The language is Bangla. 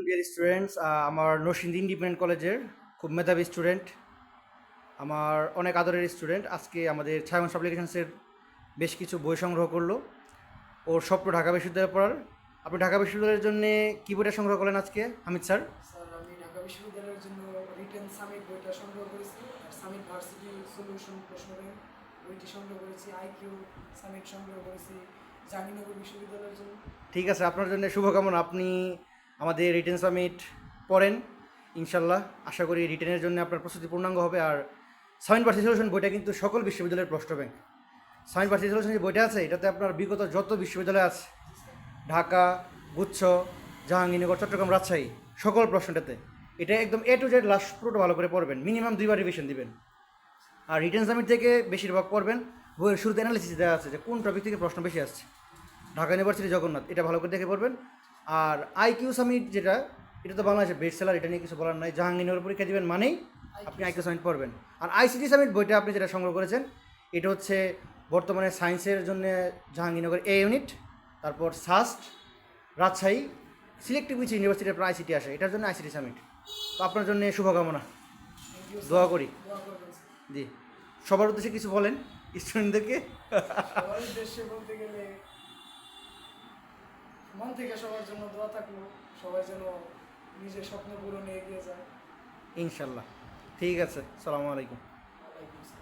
ডিয়ার স্টুডেন্টস, আমার নরসিংদী ইন্ডিপেন্ডেন্ট কলেজের খুব মেধাবী স্টুডেন্ট, আমার অনেক আদরের স্টুডেন্ট আজকে আমাদের ছায়ামঞ্চ পাবলিকেশনসের বেশ কিছু বই সংগ্রহ করলো। ওর স্বপ্ন ঢাকা বিশ্ববিদ্যালয়ে পড়ার। আপনি ঢাকা বিশ্ববিদ্যালয়ের জন্য কী বইটা সংগ্রহ করলেন আজকে হামিদ স্যার? স্যার, আমি ঢাকা বিশ্ববিদ্যালয়ের জন্য রিটেন সামিট বইটা সংগ্রহ করেছি, আর সামিট ভার্সিটি সলিউশন প্রশ্ন ব্যাংক বইটি সংগ্রহ করেছি, আইকিউ সামিট সংগ্রহ করেছি জাহাঙ্গীরনগর বিশ্ববিদ্যালয়ের জন্য। ঠিক আছে, আপনার জন্য শুভকামনা। আপনি আমাদের রিটেন সামিট পড়েন ইনশাল্লাহ। আশা করি রিটেনের জন্য আপনার প্রস্তুতি পূর্ণাঙ্গ হবে। আর সামিট ভার্সিটি সলিউশন বইটা কিন্তু সকল বিশ্ববিদ্যালয়ের প্রশ্ন ব্যাংক। সামিট ভার্সিটি সলিউশন যে বইটা আছে এটাতে আপনার বিগত যত বিশ্ববিদ্যালয় আছে, ঢাকা, গুচ্ছ, জাহাঙ্গীরনগর, চট্টগ্রাম, রাজশাহী, সকল প্রশ্নটাতে এটা একদম এ টু জেড লাস্ট পুরোটা ভালো করে পড়বেন, মিনিমাম 2বার রিভিশন দিবেন। আর রিটেন সামিট থেকে বেশিরভাগ পড়বেন, বইয়ের শুরুতে অ্যানালিসিস দেওয়া আছে যে কোন টপিক থেকে প্রশ্ন বেশি আসছে। ঢাকা ইউনিভার্সিটি জগন্নাথ, এটা ভালো করে দেখে পড়বেন। আর আইকিউ সামিট যেটা, এটা তো বাংলাদেশের বেস্ট সেলার, এটা নিয়ে কিছু বলার নাই। জাহাঙ্গীরনগর পরীক্ষা দিবেন মানেই আপনি আইকিউ সামিট পড়বেন। আর আইসিটি সামিট বইটা আপনি যেটা সংগ্রহ করেছেন এটা হচ্ছে বর্তমানে সায়েন্সের জন্য জাহাঙ্গীরনগর এ ইউনিট, তারপর সাস্ট, রাজশাহী, সিলেক্টিভ কিছু ইউনিভার্সিটির আপনার আইসিটি আসে, এটার জন্য আইসিটি সামিট। তো আপনার জন্য শুভকামনা, থ্যাংক ইউ দোয়া স্যার, করি। দোয়া করবেন স্যার। জি, সবার উদ্দেশ্যে কিছু বলেন স্টুডেন্টদেরকে। সবার উদ্দেশ্যে বলতে গেলে মন থেকে সবার জন্য দোয়া থাকলো, সবাই যেন নিজের স্বপ্ন পূরণে এগিয়ে যায়। ইনশাল্লাহ। ঠিক আছে, সালামু আলাইকুম। ওয়ালাইকুম আসসালাম।